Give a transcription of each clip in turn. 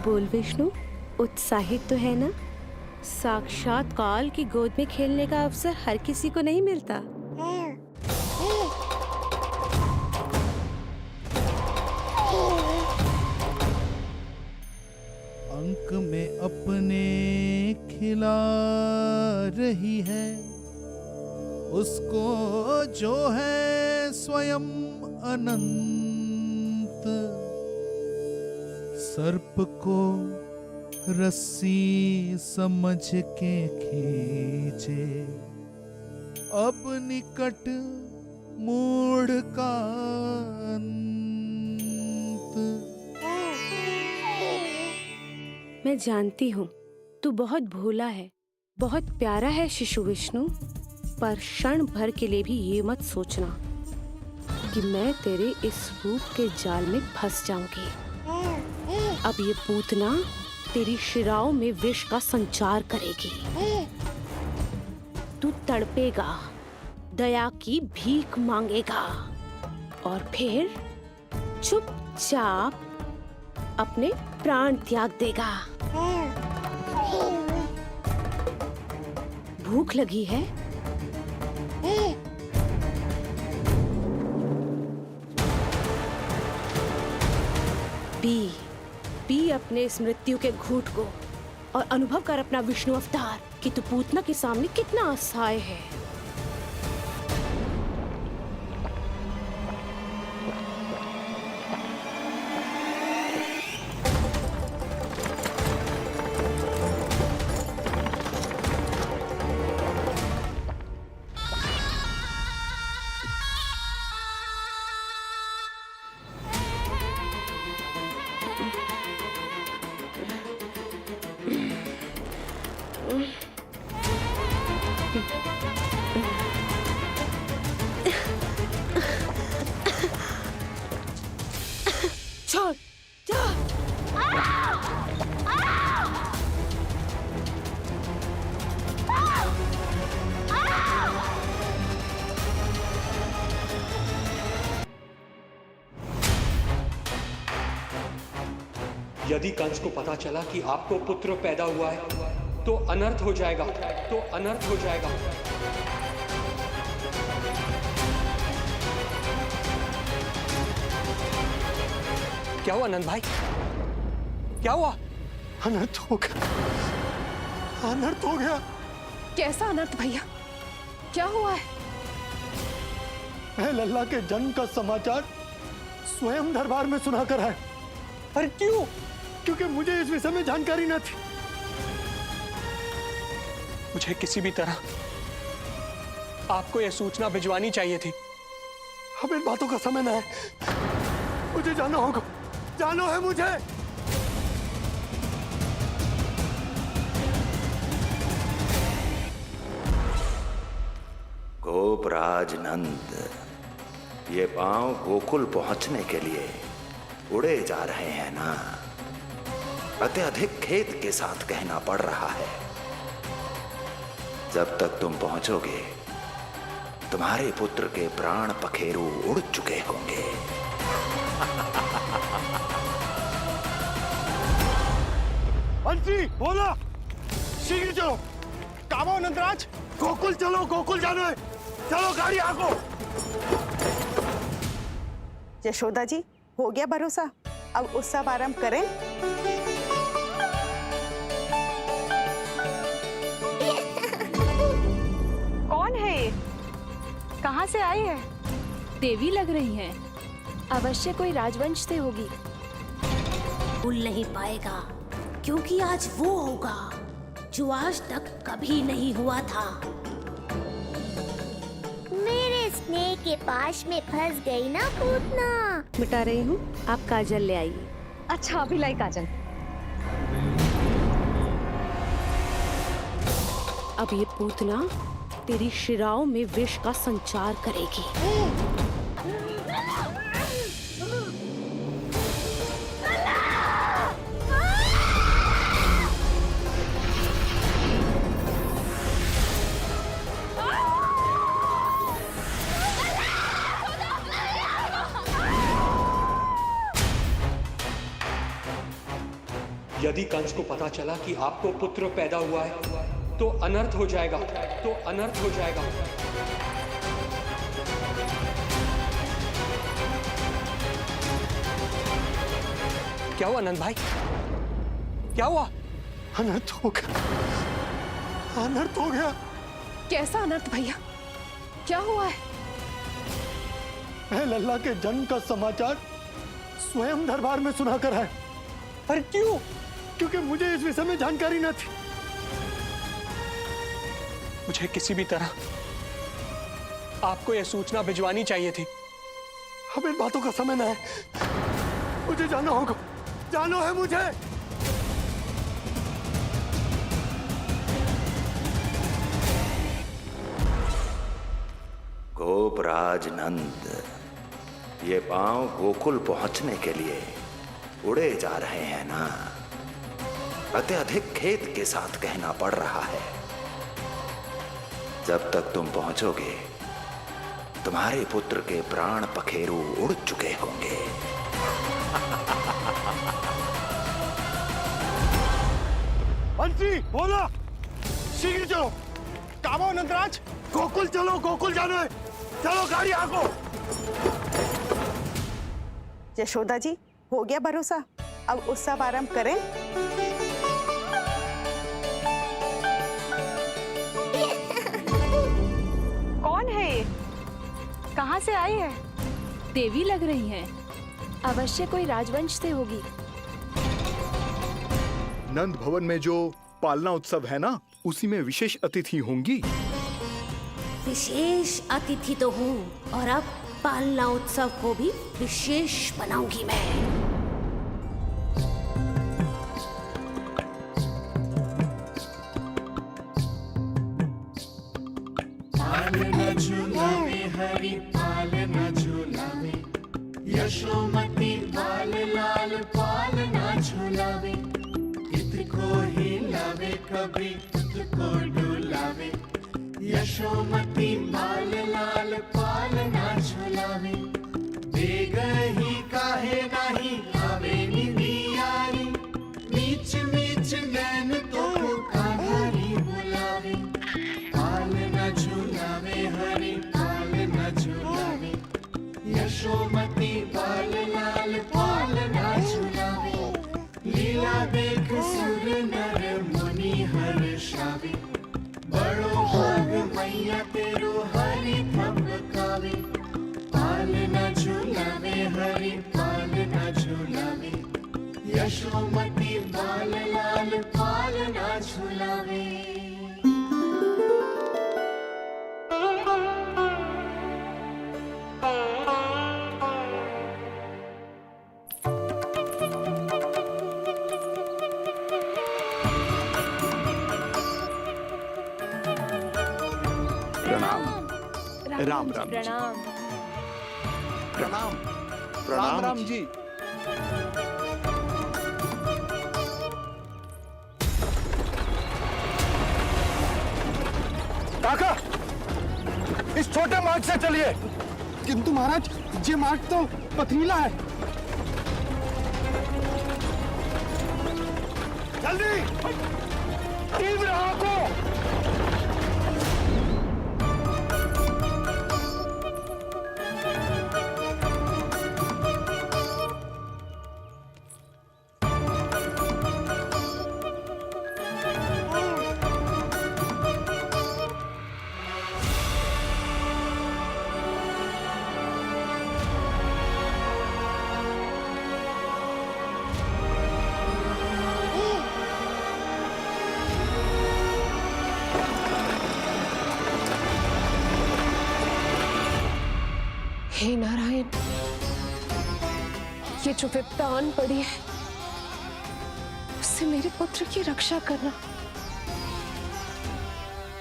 बोल विष्णु, उत्साहित तो है ना? साक्षात काल की गोद में खेलने का अवसर हर किसी को नहीं मिलता। अंक में अपने खिला रही है उसको जो है स्वयं अनंत। सर्प को रस्सी समझ के खींचे अब निकट मूढ़ का अंत। मैं जानती हूँ तू बहुत भोला है, बहुत प्यारा है शिशु विष्णु, पर क्षण भर के लिए भी ये मत सोचना कि मैं तेरे इस रूप के जाल में फंस जाऊंगी। अब ये पूतना तेरी शिराओं में विष का संचार करेगी। तू तड़पेगा, दया की भीख मांगेगा और फिर चुपचाप अपने प्राण त्याग देगा। भूख लगी है? पी पी अपने इस मृत्यु के घूंट को और अनुभव कर अपना विष्णु अवतार कि तू पूतना के सामने कितना असहाय है। छोड़, यदि कंस को पता चला कि आपको पुत्र पैदा हुआ है तो अनर्थ हो जाएगा, तो अनर्थ हो जाएगा। क्या हुआ नंद भाई, क्या हुआ? अनर्थ हो गया, अनर्थ हो गया। कैसा अनर्थ भैया, क्या हुआ है? मैं लल्ला के जन्म का समाचार स्वयं दरबार में सुना कर आया। अरे क्यों? क्योंकि मुझे इस विषय में जानकारी न थी। मुझे किसी भी तरह आपको यह सूचना भिजवानी चाहिए थी। अब इन बातों का समय न है, मुझे जाना होगा, जाना है मुझे। गोपराज नंद, ये पांव गोकुल पहुंचने के लिए उड़े जा रहे हैं ना? अत्यधिक खेद के साथ कहना पड़ रहा है। जब तक तुम पहुंचोगे तुम्हारे पुत्र के प्राण पखेरु उड़ चुके होंगे। बंसी बोला, शीघ्र चलो। काबो नंदराज, गोकुल चलो, गोकुल जाना है। चलो गाड़ी आगो। यशोदा जी, हो गया भरोसा, अब उत्सव आरंभ करें। कौन है ये? कहाँ से आई है? देवी लग रही हैं। अवश्य कोई राजवंश से होगी। भूल नहीं पाएगा क्योंकि आज वो होगा जो आज तक कभी नहीं हुआ था। मेरे स्नेह के पाश में फंस गई ना पूतना। मिटा रही हूँ, आप काजल ले आइए। अच्छा, अभी लाई काजल। अब ये पूतना तेरी शिराओं में विष का संचार करेगी। यदि कंस को पता चला कि आपको पुत्र पैदा हुआ है तो अनर्थ हो जाएगा, तो अनर्थ हो जाएगा। क्या हुआ नंद भाई, क्या हुआ? अनर्थ हो गया, अनर्थ हो गया। कैसा अनर्थ भैया, क्या हुआ है? मैं लल्ला के जन्म का समाचार स्वयं दरबार में सुना कर आया। अरे क्यों? क्योंकि मुझे इस विषय में जानकारी न थी। मुझे किसी भी तरह आपको यह सूचना भिजवानी चाहिए थी। अब इन बातों का समय न है, मुझे जाना होगा, जाना है मुझे। गोपराज नंद, ये पांव गोकुल पहुंचने के लिए उड़े जा रहे हैं ना, अत्यधिक खेद के साथ कहना पड़ रहा है। जब तक तुम पहुंचोगे तुम्हारे पुत्र के प्राण पखेरु उड़ चुके होंगे। बंसी बोला, शीघ्र चलो। काबो नंदराज, गोकुल चलो, गोकुल जाना है। चलो गाड़ी आगो। यशोदा जी, हो गया भरोसा, अब उत्सव आरंभ करें। कौन है ये? कहाँ से आई है? देवी लग रही हैं। अवश्य कोई राजवंश से होगी। नंद भवन में जो पालना उत्सव है ना, उसी में विशेष अतिथि होंगी। विशेष अतिथि तो हूँ, और अब पालना उत्सव को भी विशेष बनाऊंगी मैं। पालना झूलावे हरि पालना झूलावे, यशोमती बाल लाल पालना झूलावे। कितको हिलावे कभी कितको डुलावे, यशोमती बाल लाल पालना झूलावे। बेगही काहे नाही आवे निदियारी, मीच मीच नैन तो कान्हारी बुलावे। पालना झूलावे हरि पालना झूलावे, यशोमती बाल लाल पालना झूलावे। लीला देख सुर नर मुनि हर्षावे, बड़ो भाग मैया तेरो हरि थपकावे। पालना झूलावे हरि पालना झूलावे, यशोमती बाल लाल पालना झूलावे। राम राम प्रणाम। प्रणाम प्रणाम राम जी। काका, इस छोटे मार्ग से चलिए। किंतु महाराज, ये मार्ग तो पथरीला है। जल्दी तीव्र आंखों। हे नारायण, ये जो विपदा आन पड़ी है, उससे मेरे पुत्र की रक्षा करना।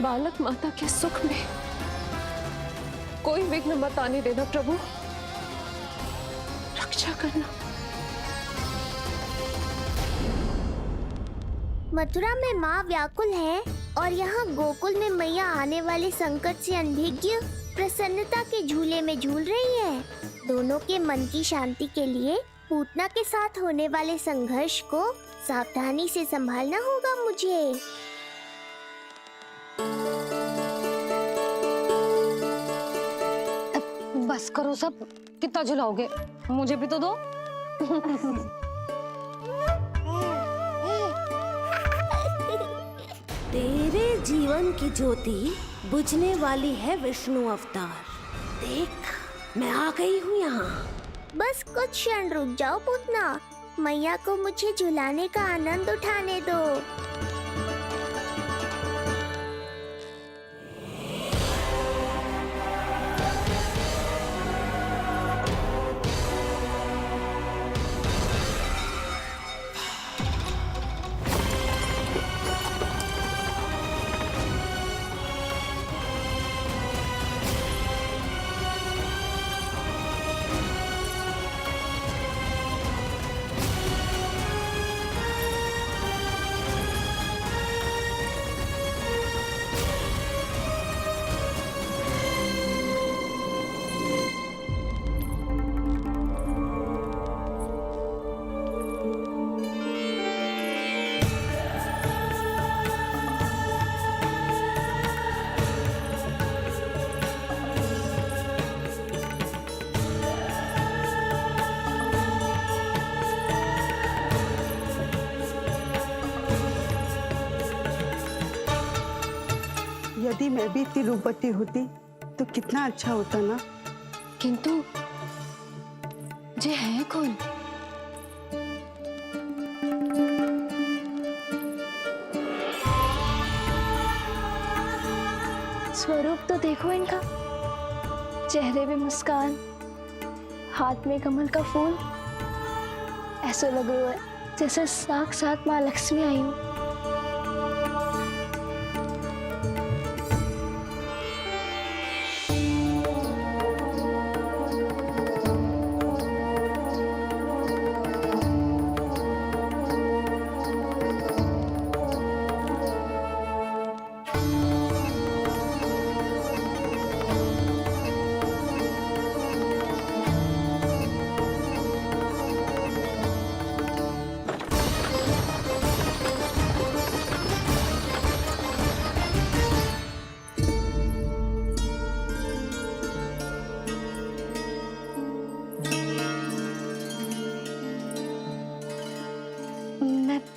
बालक माता के सुख में कोई विघ्न मत आने देना प्रभु, रक्षा करना। मथुरा में माँ व्याकुल है और यहाँ गोकुल में मैया आने वाले संकट से अनभिज्ञ प्रसन्नता के झूले में झूल रही है। दोनों के मन की शांति के लिए पूतना के साथ होने वाले संघर्ष को सावधानी से संभालना होगा मुझे। बस करो सब, कितना झुलाओगे, मुझे भी तो दो। तेरे जीवन की ज्योति बुझने वाली है विष्णु अवतार। देख, मैं आ गई हूँ यहाँ। बस कुछ क्षण रुक जाओ पूतना, मैया को मुझे झुलाने का आनंद उठाने दो। यदि मैं भी इतनी रूपवती होती तो कितना अच्छा होता ना। किंतु जे है कौन? स्वरूप तो देखो इनका, चेहरे पे मुस्कान, हाथ में कमल का फूल। ऐसा लग रहा है जैसे साक्षात माँ लक्ष्मी आई हूँ।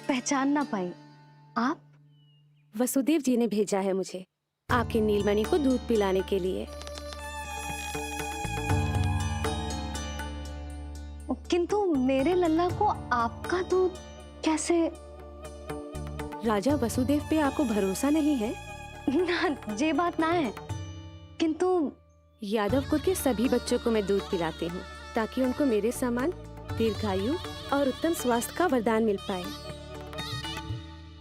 पहचान ना पाई। आप? वसुदेव जी ने भेजा है मुझे आपके नीलमणि को दूध पिलाने के लिए। किंतु मेरे लल्ला को आपका दूध कैसे? राजा वसुदेव पे आपको भरोसा नहीं है? ना, ये बात ना है, किंतु यादव कुल के सभी बच्चों को मैं दूध पिलाती हूँ ताकि उनको मेरे समान दीर्घायु और उत्तम स्वास्थ्य का वरदान मिल पाए।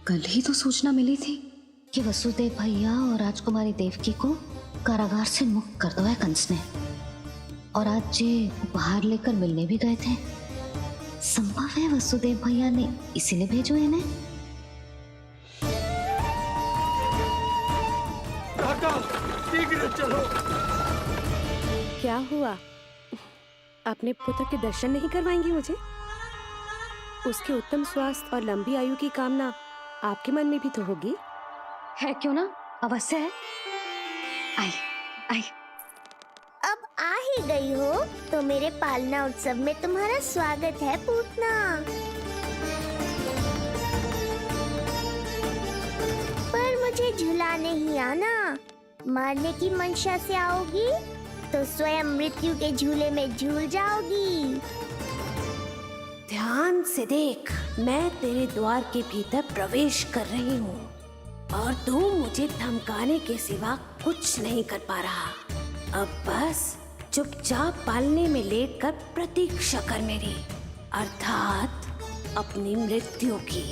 कल ही तो सूचना मिली थी कि वसुदेव भैया और राजकुमारी देवकी को कारागार से मुक्त कर दो है कंस ने, और आज ये उपहार लेकर मिलने भी गए थे। संभव है वसुदेव भैया ने इसीलिए भेजो इन्हें। चलो। क्या हुआ? अपने पुत्र के दर्शन नहीं करवाएंगी मुझे? उसके उत्तम स्वास्थ्य और लंबी आयु की कामना आपके मन में भी तो होगी। है क्यों ना, अवश्य है। आई आई। अब आ ही गई हो तो मेरे पालना उत्सव में तुम्हारा स्वागत है पूतना। पर मुझे झुलाने ही आना, मारने की मंशा से आओगी तो स्वयं मृत्यु के झूले में झूल जाओगी। ध्यान से देख, मैं तेरे द्वार के भीतर प्रवेश कर रही हूँ और तू मुझे धमकाने के सिवा कुछ नहीं कर पा रहा। अब बस चुपचाप पालने में लेटकर प्रतीक्षा कर मेरी, अर्थात अपनी मृत्यु की।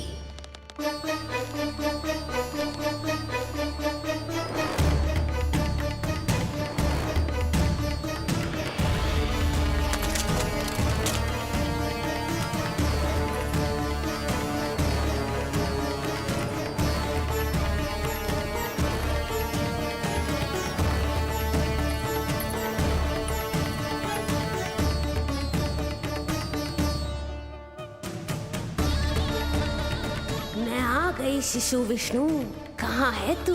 अरे शिशु विष्णु, कहाँ है तू?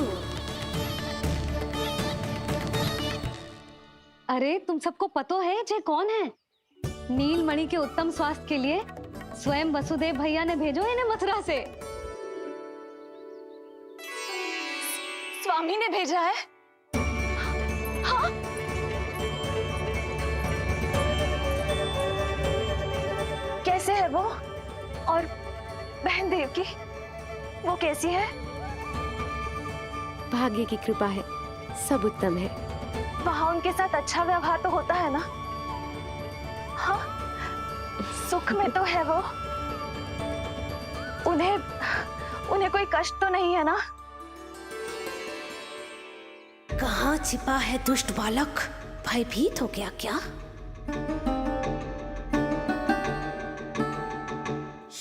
अरे तुम सबको पतो है जे कौन है? नीलमणि के उत्तम स्वास्थ्य के लिए स्वयं वसुदेव भैया ने भेजो इन्हें मथुरा से। स्वामी ने भेजा है? हाँ? कैसे है वो? और बहन देवकी, वो कैसी है? भाग्य की कृपा है, सब उत्तम है। वहां उनके साथ अच्छा व्यवहार तो होता है ना? हाँ, सुख में तो है वो। उन्हें कोई कष्ट तो नहीं है ना? कहाँ छिपा है दुष्ट बालक? भयभीत हो गया क्या?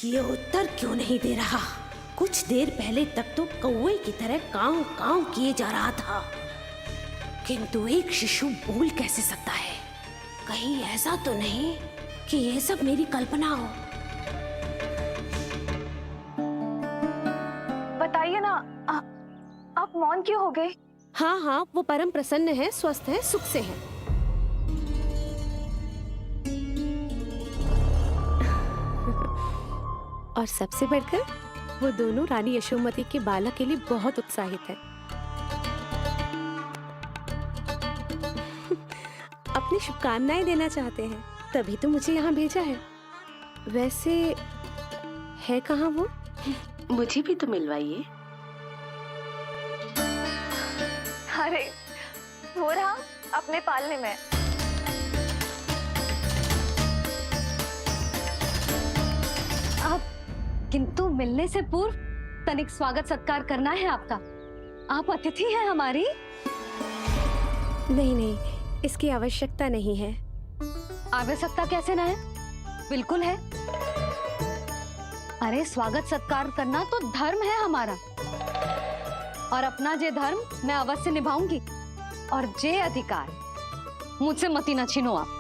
ये उत्तर क्यों नहीं दे रहा? कुछ देर पहले तक तो कौवे की तरह कांव कांव किए जा रहा था, किंतु एक शिशु बोल कैसे सकता है? कहीं ऐसा तो नहीं कि ये सब मेरी कल्पना हो? बताइए ना, आप मौन क्यों हो गए? हाँ हाँ, वो परम प्रसन्न है, स्वस्थ है, सुख से है। और सबसे बढ़कर वो दोनों रानी यशोमती के बालक के लिए बहुत उत्साहित है। अपनी शुभकामनाएं देना चाहते हैं, तभी तो मुझे यहाँ भेजा है। वैसे है कहाँ वो? मुझे भी तो मिलवाइए। अरे वो रहा अपने पालने में। किंतु मिलने से पूर्व तनिक स्वागत सत्कार करना है आपका। आप अतिथि हैं हमारी। नहीं नहीं, इसकी आवश्यकता नहीं है। आवश्यकता कैसे ना है? बिल्कुल है। अरे स्वागत सत्कार करना तो धर्म है हमारा, और अपना जे धर्म मैं अवश्य निभाऊंगी, और जे अधिकार मुझसे मती न छीनो आप।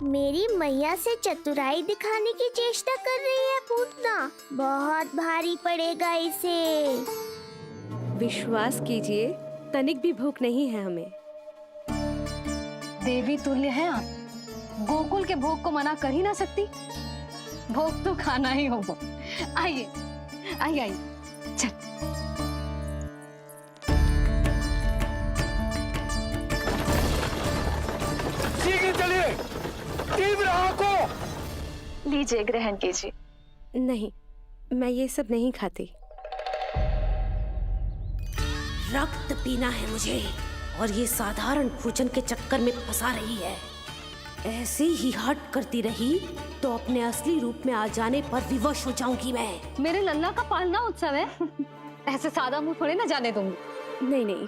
मेरी मैया से चतुराई दिखाने की चेष्टा कर रही है पूतना। बहुत भारी पड़ेगा इसे। विश्वास कीजिए, तनिक भी भूख नहीं है हमें। देवी तुल्य हैं आप, गोकुल के भोग को मना कर ही ना सकती। भोग तो खाना ही होगा। आइए आइए आइए, चल। शीघ्र चलिए, तीव्र आंखों। लीजिए, ग्रहण कीजिए। नहीं, मैं ये सब नहीं खाती। रक्त पीना है मुझे, और ये साधारण भोजन के चक्कर में फंसा रही है। ऐसे ही हट करती रही तो अपने असली रूप में आ जाने पर विवश हो जाऊंगी मैं। मेरे लल्ला का पालना उत्सव है, ऐसे सादा मुंह थोड़े ना जाने दूंगी। नहीं नहीं,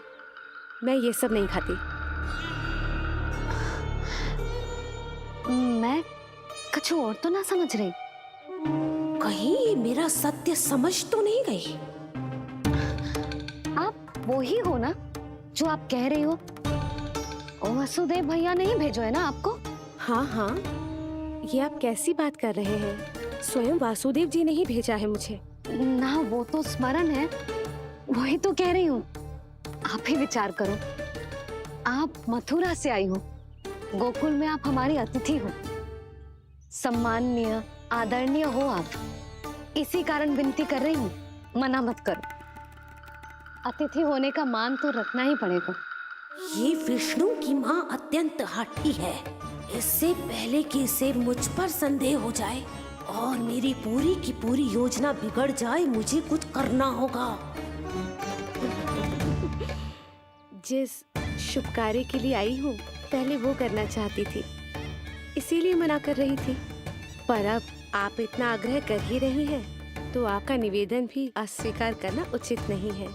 मैं ये सब नहीं खाती। मैं कुछ और तो ना समझ रही। कहीं ये मेरा सत्य समझ तो नहीं गई? आप वो ही हो ना जो आप कह रही हो? ओ वसुदेव भैया ने ही भेजो है ना आपको? हाँ हाँ, ये आप कैसी बात कर रहे हैं? स्वयं वासुदेव जी ने ही भेजा है मुझे। ना वो तो स्मरण है, वही तो कह रही हूँ। आप ही विचार करो, आप मथुरा से आई हो, गोकुल में आप हमारी अतिथि हो, सम्माननीय आदरणीय हो आप। इसी कारण विनती कर रही हूँ, मना मत करो। अतिथि होने का मान तो रखना ही पड़ेगा। ये विष्णु की माँ अत्यंत हठी है। इससे पहले कि इसे मुझ पर संदेह हो जाए और मेरी पूरी की पूरी योजना बिगड़ जाए, मुझे कुछ करना होगा। जिस शुभ कार्य के लिए आई हूँ, पहले वो करना चाहती थी, इसीलिए मना कर रही थी। पर अब आप इतना आग्रह कर ही रही हैं, तो आपका निवेदन भी अस्वीकार करना उचित नहीं है।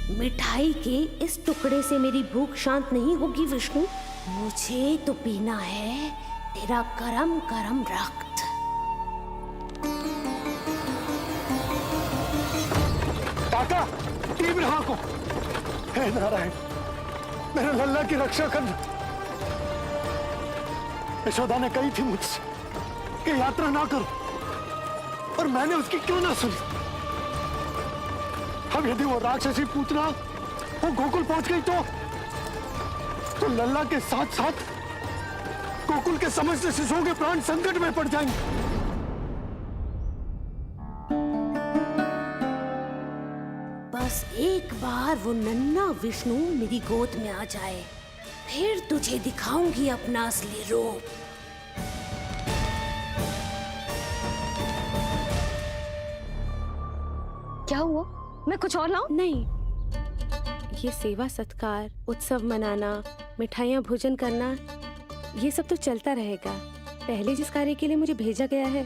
मिठाई के इस टुकड़े से मेरी भूख शांत नहीं होगी विष्णु। मुझे तो पीना है तेरा गरम गरम रक्त। काका, तीव्र आंखों। हे नारायण, मेरे लल्ला की रक्षा करना। यशोदा ने कही थी मुझसे कि यात्रा ना करो, और मैंने उसकी क्यों ना सुनी। अब यदि वो राक्षसी पूतना वो गोकुल पहुंच गई तो लल्ला के साथ साथ गोकुल के समस्त शिशुओं के प्राण संकट में पड़ जाएंगे। बस एक बार वो नन्हा विष्णु मेरी गोद में आ जाए, फिर तुझे दिखाऊंगी अपना असली रूप। क्या हुआ? मैं कुछ और लाऊं? नहीं, ये सेवा सत्कार, उत्सव मनाना, मिठाइयाँ भोजन करना, ये सब तो चलता रहेगा। पहले जिस कार्य के लिए मुझे भेजा गया है